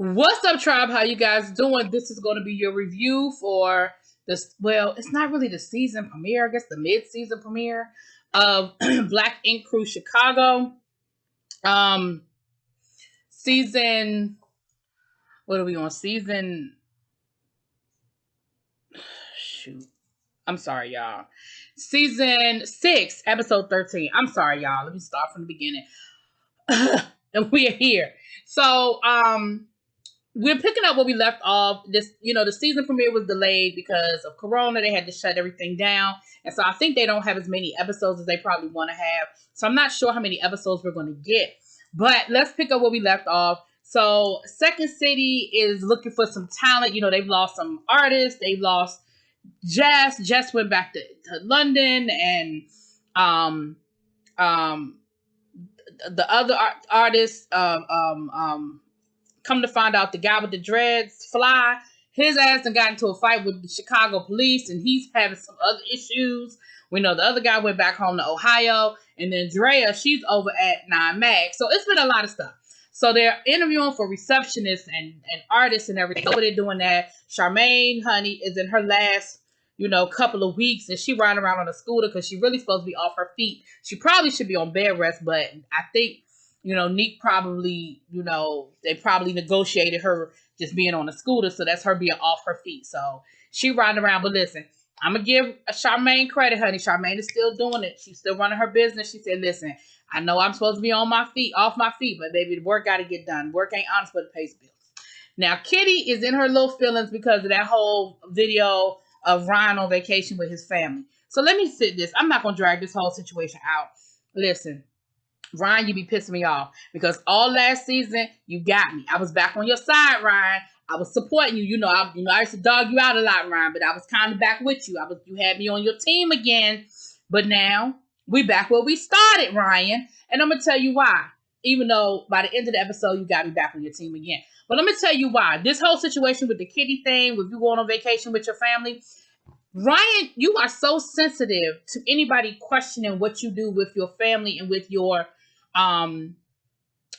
What's up, tribe? How you guys doing? This is going to be your review for this. Well, it's not really the season premiere. I guess the mid-season premiere of Black Ink Crew Chicago. Um, season. What are we on? Season. Shoot. I'm sorry, y'all. Season 6, episode 13. I'm sorry, y'all. Let me start from the beginning. And we are here. So, we're picking up where we left off. The season premiere was delayed because of Corona. They had to shut everything down. And so I think they don't have as many episodes as they probably want to have. So I'm not sure how many episodes we're going to get. But let's pick up where we left off. So Second City is looking for some talent. They've lost some artists. They've lost Jess. Jess went back to London. And the other artists, come to find out, the guy with the dreads, Fly, his ass done got into a fight with the Chicago police, and he's having some other issues. We know the other guy went back home to Ohio, and then Drea, she's over at 9 Mag. So it's been a lot of stuff. So they're interviewing for receptionists and artists and everything. So they're doing that. Charmaine, honey, is in her last, couple of weeks, and she riding around on a scooter because she really supposed to be off her feet. She probably should be on bed rest, but I think Neek probably, they probably negotiated her just being on a scooter. So that's her being off her feet. So she riding around. But listen, I'm going to give Charmaine credit, honey. Charmaine is still doing it. She's still running her business. She said, listen, I know I'm supposed to be on my feet, off my feet, but baby, the work got to get done. Work ain't honest, but it pays bills. Now, Kitty is in her little feelings because of that whole video of Ryan on vacation with his family. So let me sit this. I'm not going to drag this whole situation out. Listen. Ryan, you be pissing me off because all last season you got me. I was back on your side, Ryan. I was supporting you. I used to dog you out a lot, Ryan, but I was kind of back with you. You had me on your team again, but now we back where we started, Ryan. And I'm gonna tell you why. Even though by the end of the episode you got me back on your team again, but let me tell you why. This whole situation with the Kitty thing, with you going on vacation with your family. Ryan, you are so sensitive to anybody questioning what you do with your family and with your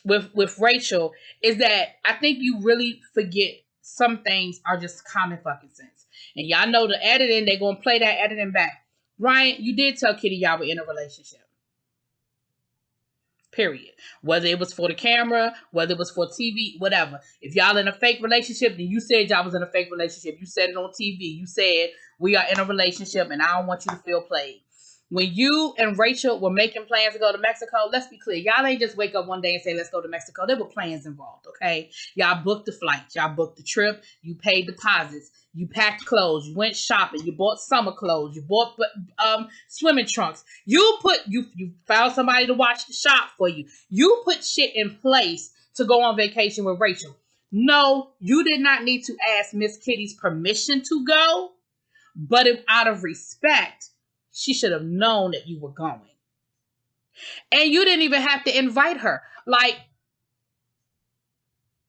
with Rachel, is that I think you really forget some things are just common fucking sense. And y'all know the editing, they're gonna play that editing back. Ryan, you did tell Kitty y'all were in a relationship. Period. Whether it was for the camera, whether it was for TV, whatever. If y'all in a fake relationship, then you said y'all was in a fake relationship. You said it on TV. You said we are in a relationship and I don't want you to feel played. When you and Rachel were making plans to go to Mexico, let's be clear. Y'all ain't just wake up one day and say, let's go to Mexico. There were plans involved, okay? Y'all booked the flight. Y'all booked the trip. You paid deposits. You packed clothes. You went shopping. You bought summer clothes. You bought swimming trunks. You found somebody to watch the shop for you. You put shit in place to go on vacation with Rachel. No, you did not need to ask Miss Kitty's permission to go, but out of respect, she should have known that you were going. And you didn't even have to invite her. Like,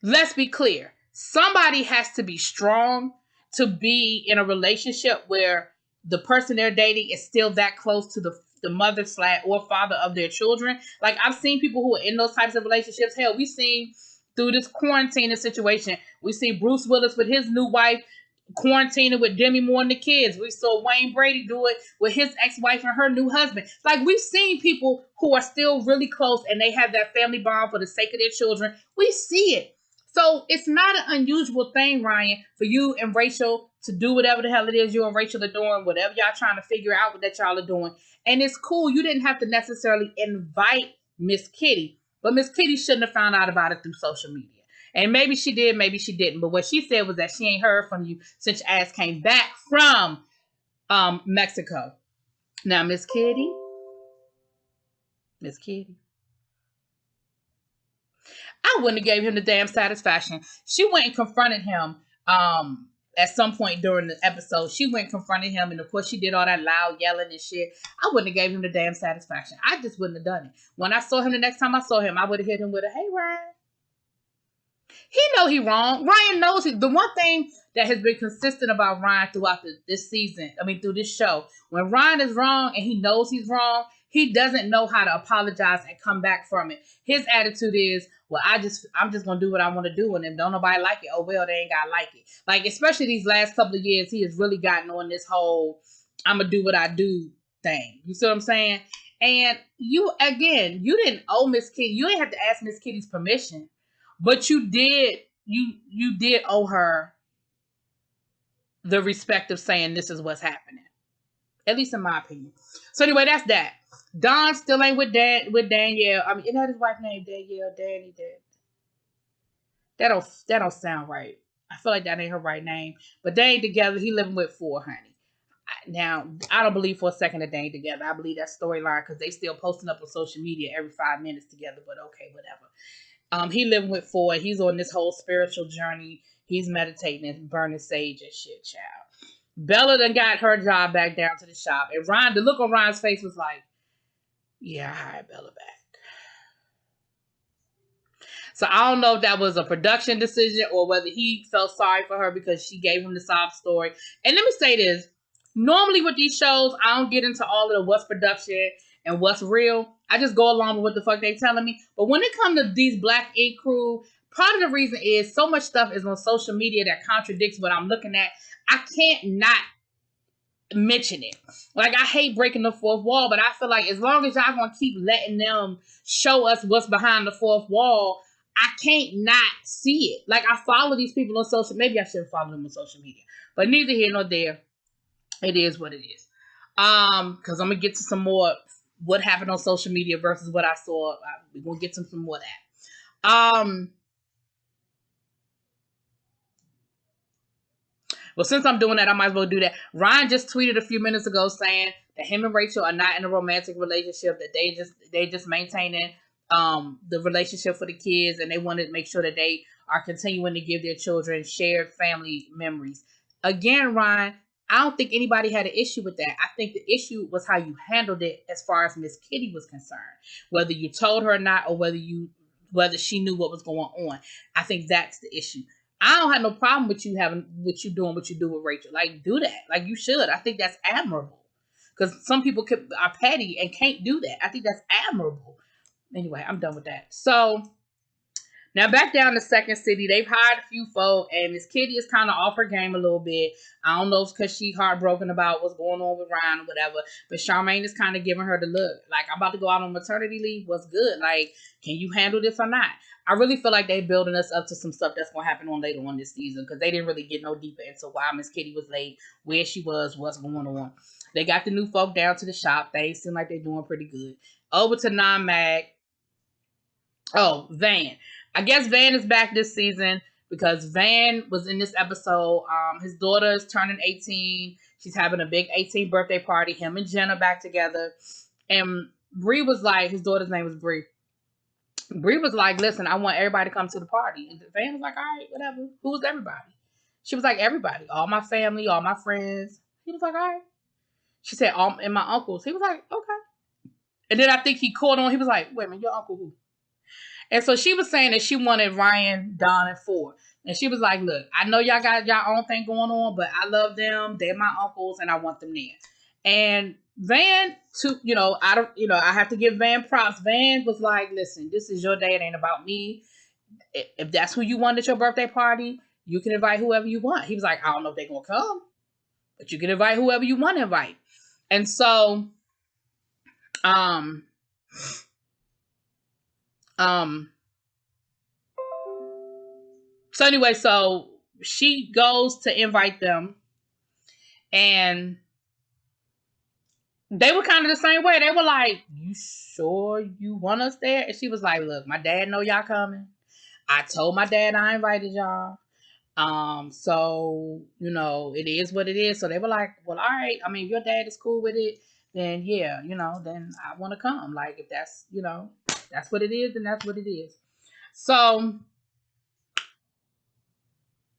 let's be clear. Somebody has to be strong to be in a relationship where the person they're dating is still that close to the mother / or father of their children. Like, I've seen people who are in those types of relationships. Hell, we've seen through this quarantine situation, we see Bruce Willis with his new wife quarantining with Demi Moore and the kids. We saw Wayne Brady do it with his ex-wife and her new husband. Like, we've seen people who are still really close and they have that family bond for the sake of their children. We see it. So it's not an unusual thing, Ryan, for you and Rachel to do whatever the hell it is you and Rachel are doing, whatever y'all trying to figure out what that y'all are doing. And it's cool. You didn't have to necessarily invite Miss Kitty, but Miss Kitty shouldn't have found out about it through social media. And maybe she did, maybe she didn't. But what she said was that she ain't heard from you since your ass came back from Mexico. Now, Miss Kitty. I wouldn't have gave him the damn satisfaction. She went and confronted him at some point during the episode. She went and confronted him. And, of course, she did all that loud yelling and shit. I wouldn't have gave him the damn satisfaction. I just wouldn't have done it. When I saw him the next time I saw him, I would have hit him with a, hey, Ryan. He know he wrong. Ryan knows it. The one thing that has been consistent about Ryan throughout this season. I mean, through this show. When Ryan is wrong and he knows he's wrong, he doesn't know how to apologize and come back from it. His attitude is, well, I'm just gonna do what I want to do, and if don't nobody like it, oh well, they ain't gotta like it. Like, especially these last couple of years, he has really gotten on this whole I'm gonna do what I do thing. You see what I'm saying? And you didn't owe Miss Kitty. You didn't have to ask Miss Kitty's permission, but you did. You did owe her the respect of saying this is what's happening. At least in my opinion. So anyway, that's that. Don still ain't with Danielle. I mean, isn't that his wife named Danielle? Danny. That don't sound right. I feel like that ain't her right name. But they ain't together. He living with 4, honey. Now, I don't believe for a second that they ain't together. I believe that storyline because they still posting up on social media every 5 minutes together. But okay, whatever. He living with 4. He's on this whole spiritual journey. He's meditating and burning sage and shit, child. Bella done got her job back down to the shop. And Ryan, the look on Ryan's face was like, yeah, I hired Bella back. So I don't know if that was a production decision or whether he felt sorry for her because she gave him the sob story. And let me say this. Normally with these shows, I don't get into all of the what's production and what's real. I just go along with what the fuck they telling me. But when it comes to these Black Ink crew, part of the reason is so much stuff is on social media that contradicts what I'm looking at. I can't not mention it. Like, I hate breaking the fourth wall, but I feel like as long as y'all gonna keep letting them show us what's behind the fourth wall, I can't not see it. Like, I follow these people on social. Maybe I shouldn't follow them on social media, but neither here nor there. It is what it is. Because I'm gonna get to some more what happened on social media versus what I saw. We're gonna get to some more of that. Well, since I'm doing that, I might as well do that. Ryan just tweeted a few minutes ago saying that him and Rachel are not in a romantic relationship, that they just maintaining the relationship for the kids, and they want to make sure that they are continuing to give their children shared family memories. Again, Ryan, I don't think anybody had an issue with that. I think the issue was how you handled it as far as Miss Kitty was concerned. Whether you told her or not, or whether she knew what was going on. I think that's the issue. I don't have no problem with you doing what you do with Rachel. Like, do that. Like, you should. I think that's admirable. Because some people are petty and can't do that. I think that's admirable. Anyway, I'm done with that. So, now back down to Second City. They've hired a few folk, and Miss Kitty is kind of off her game a little bit. I don't know if it's because she's heartbroken about what's going on with Ryan or whatever, but Charmaine is kind of giving her the look. Like, I'm about to go out on maternity leave. What's good? Like, can you handle this or not? I really feel like they're building us up to some stuff that's going to happen on later on this season because they didn't really get no deeper into why Miss Kitty was late, where she was, what's going on. They got the new folk down to the shop. They seem like they're doing pretty good. Over to Non-Mag. Oh, Van. I guess Van is back this season because Van was in this episode. His daughter is turning 18. She's having a big 18th birthday party. Him and Jen are back together. And Bree was like, his daughter's name was Bree. Bree was like, listen, I want everybody to come to the party. And Van was like, all right, whatever. Who's everybody? She was like, everybody. All my family, all my friends. He was like, all right. She said, and my uncles. He was like, okay. And then I think he caught on. He was like, wait a minute, your uncle who? And so she was saying that she wanted Ryan, Don, and Ford. And she was like, look, I know y'all got y'all own thing going on, but I love them. They're my uncles, and I want them there. And Van, I have to give Van props. Van was like, listen, this is your day. It ain't about me. If that's who you want at your birthday party, you can invite whoever you want. He was like, I don't know if they're going to come, but you can invite whoever you want to invite. And so, so anyway, so she goes to invite them, and they were kind of the same way. They were like, you sure you want us there? And she was like, look, my dad know y'all coming. I told my dad I invited y'all. So, it is what it is. So they were like, well, all right. I mean, if your dad is cool with it, then yeah, then I want to come. Like, if that's, that's what it is, then that's what it is. So,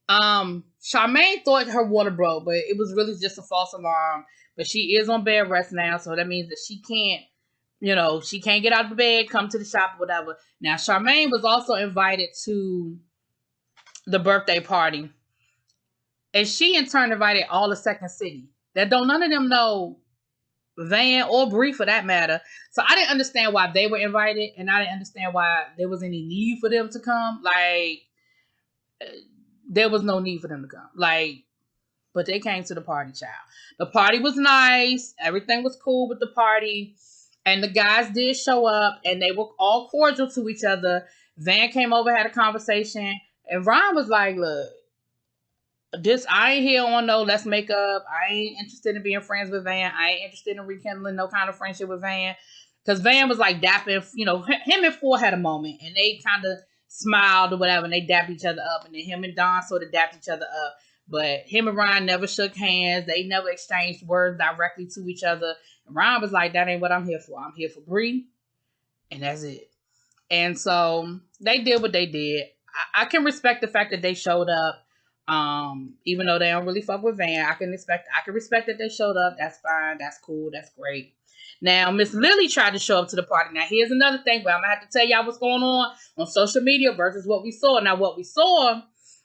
Charmaine thought her water broke, but it was really just a false alarm. But she is on bed rest now, so that means that she can't, she can't get out of the bed, come to the shop, or whatever. Now, Charmaine was also invited to the birthday party. And she in turn invited all the Second City. That don't none of them know Van or Bree for that matter. So I didn't understand why they were invited, and I didn't understand why there was any need for them to come. Like, there was no need for them to come. Like, but they came to the party, child. The party was nice. Everything was cool with the party. And the guys did show up, and they were all cordial to each other. Van came over, had a conversation, and Ron was like, look, I ain't here on no let's make up. I ain't interested in being friends with Van. I ain't interested in rekindling no kind of friendship with Van. Because Van was like dapping, him and Four had a moment, and they kind of smiled or whatever, and they dapped each other up, and then him and Don sort of dapped each other up. But him and Ryan never shook hands. They never exchanged words directly to each other. And Ryan was like, that ain't what I'm here for. I'm here for Bree, and that's it. And so they did what they did. I can respect the fact that they showed up. Even though they don't really fuck with Van, I can respect that they showed up. That's fine. That's cool. That's great. Now, Miss Lily tried to show up to the party. Now, here's another thing, but I'm gonna have to tell y'all what's going on social media versus what we saw. Now, what we saw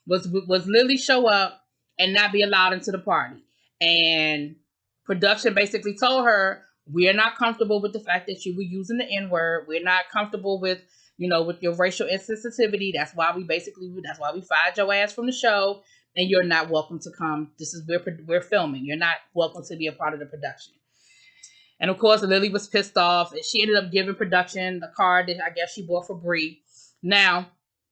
was Lily show up and not be allowed into the party. And production basically told her, we're not comfortable with the fact that you were using the N-word. We're not comfortable with, with your racial insensitivity. That's why we fired your ass from the show, and you're not welcome to come. This is where we're filming. You're not welcome to be a part of the production. And of course, Lily was pissed off, and she ended up giving production the card that I guess she bought for Bree. Now,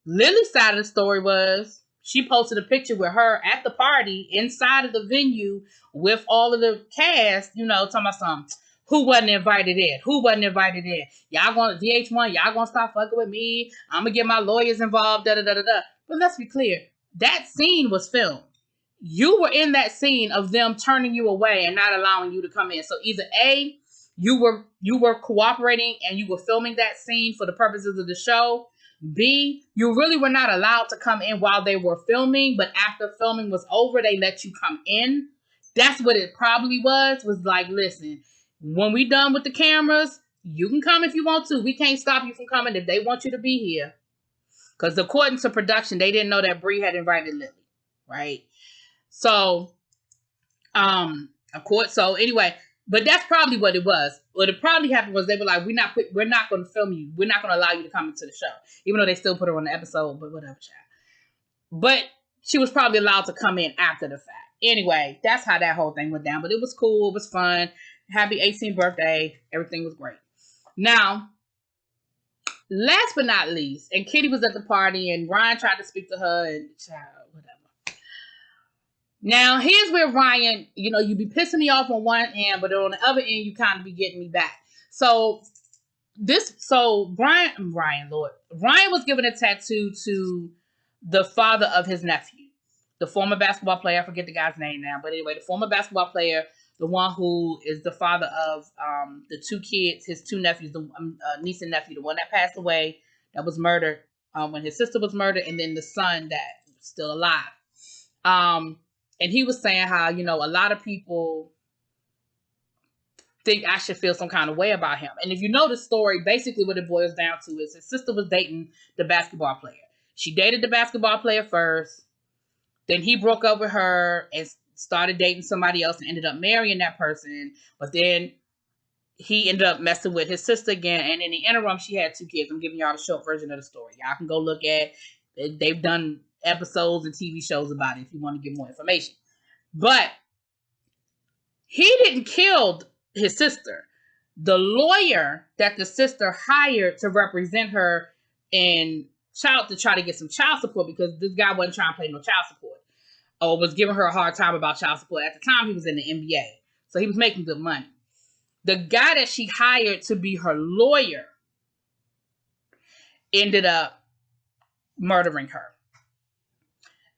Lily's side of the story was she posted a picture with her at the party inside of the venue with all of the cast, talking about something. Who wasn't invited in? Who wasn't invited in? Y'all going to VH1? Y'all going to stop fucking with me? I'm going to get my lawyers involved, da-da-da-da-da. But let's be clear. That scene was filmed. You were in that scene of them turning you away and not allowing you to come in. So either A, you were cooperating and you were filming that scene for the purposes of the show. B, you really were not allowed to come in while they were filming, but after filming was over, they let you come in. That's what it probably was like, listen, when we done with the cameras, you can come if you want to. We can't stop you from coming if they want you to be here. Because according to production, they didn't know that Bree had invited Lily, right? So, anyway, but that's probably what it was. What it probably happened was they were like, we're not going to film you. We're not going to allow you to come into the show. Even though they still put her on the episode, but whatever, child. But she was probably allowed to come in after the fact. Anyway, that's how that whole thing went down. But it was cool. It was fun. Happy 18th birthday. Everything was great. Now, last but not least, and Kitty was at the party, and Ryan tried to speak to her, and child, whatever. Now, here's where Ryan, you be pissing me off on one end, but on the other end, you kind of be getting me back. Ryan was given a tattoo to the father of his nephew, the former basketball player. I forget the guy's name now, but anyway, the former basketball player, the one who is the father of the two kids, his two nephews, the niece and nephew, the one that passed away, that was murdered when his sister was murdered, and then the son that was still alive. And he was saying how, a lot of people think I should feel some kind of way about him. And if you know the story, basically what it boils down to is his sister was dating the basketball player. She dated the basketball player first. Then he broke up with her and started dating somebody else and ended up marrying that person. But then he ended up messing with his sister again. And in the interim, she had two kids. I'm giving y'all the short version of the story. Y'all can go look at it. They've done episodes and TV shows about it if you want to get more information. But he didn't kill his sister. The lawyer that the sister hired to represent her to try to get some child support, because this guy wasn't trying to pay no child support, or was giving her a hard time about child support. At the time, he was in the NBA, so he was making good money. The guy that she hired to be her lawyer ended up murdering her.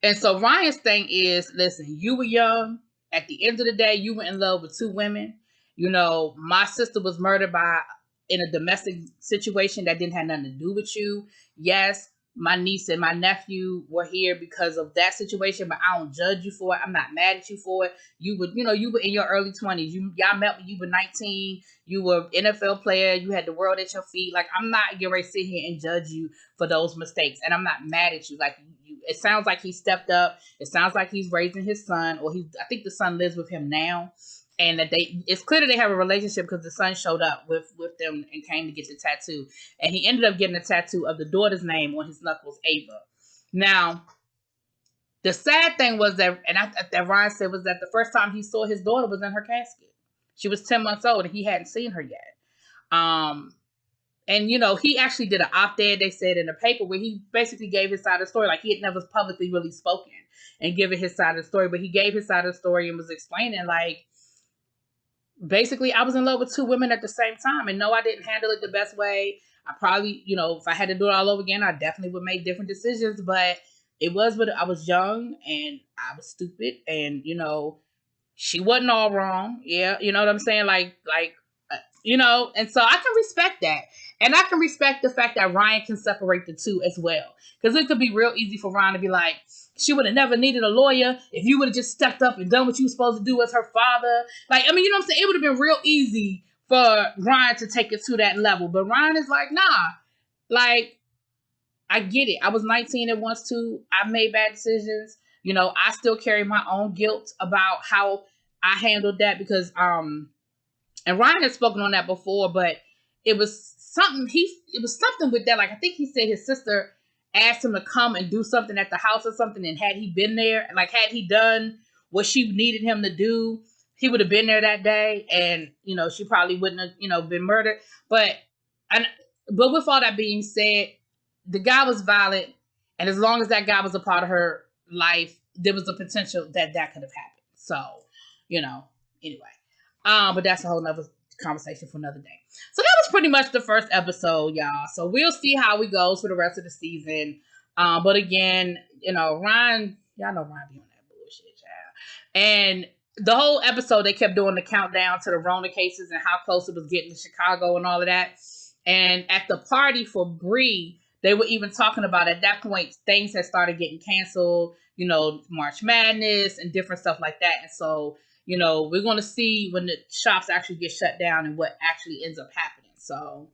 And so Ryan's thing is, listen, you were young. At the end of the day, you were in love with two women. My sister was murdered in a domestic situation that didn't have nothing to do with you. Yes, my niece and my nephew were here because of that situation, but I don't judge you for it. I'm not mad at you for it. You were in your early 20s. Y'all met when you were 19. You were an NFL player. You had the world at your feet. Like, I'm not getting ready to sit here and judge you for those mistakes. And I'm not mad at you. Like, it sounds like he stepped up. It sounds like he's raising his son, or I think the son lives with him now. And that it's clear that they have a relationship because the son showed up with them and came to get the tattoo. And he ended up getting a tattoo of the daughter's name on his knuckles, Ava. Now, the sad thing was that Ryan said was that the first time he saw his daughter was in her casket. She was 10 months old and he hadn't seen her yet. And, you know, he actually did an op-ed, they said, in the paper where he basically gave his side of the story. Like, he had never publicly really spoken and given his side of the story. But he gave his side of the story and was explaining, like, basically, I was in love with two women at the same time. And no, I didn't handle it the best way. I probably, you know, if I had to do it all over again, I definitely would make different decisions. But it was, but I was young and I was stupid. And, you know, she wasn't all wrong. Yeah, you know what I'm saying? You know, and so I can respect that. And I can respect the fact that Ryan can separate the two as well. Because it could be real easy for Ryan to be like, she would have never needed a lawyer if you would have just stepped up and done what you were supposed to do as her father. Like, I mean, you know what I'm saying? It would have been real easy for Ryan to take it to that level. But Ryan is like, nah. Like, I get it. I was 19 at once too. I made bad decisions. You know, I still carry my own guilt about how I handled that because, and Ryan has spoken on that before, but it was something with that. Like, I think he said his sister asked him to come and do something at the house or something. And had he been there, like, had he done what she needed him to do, he would have been there that day. And, you know, she probably wouldn't have, you know, been murdered. But with all that being said, the guy was violent. And as long as that guy was a part of her life, there was a potential that could have happened. So, you know, anyway. But that's a whole nother conversation for another day. So that was pretty much the first episode, y'all. So we'll see how it goes for the rest of the season. But again, you know, Ryan, y'all know Ryan be on that bullshit, child. And the whole episode, they kept doing the countdown to the Rona cases and how close it was getting to Chicago and all of that. And at the party for Bree, they were even talking about, at that point, things had started getting canceled, you know, March Madness and different stuff like that. And so, you know, we're going to see when the shops actually get shut down and what actually ends up happening. So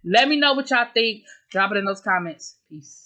let me know what y'all think. Drop it in those comments. Peace.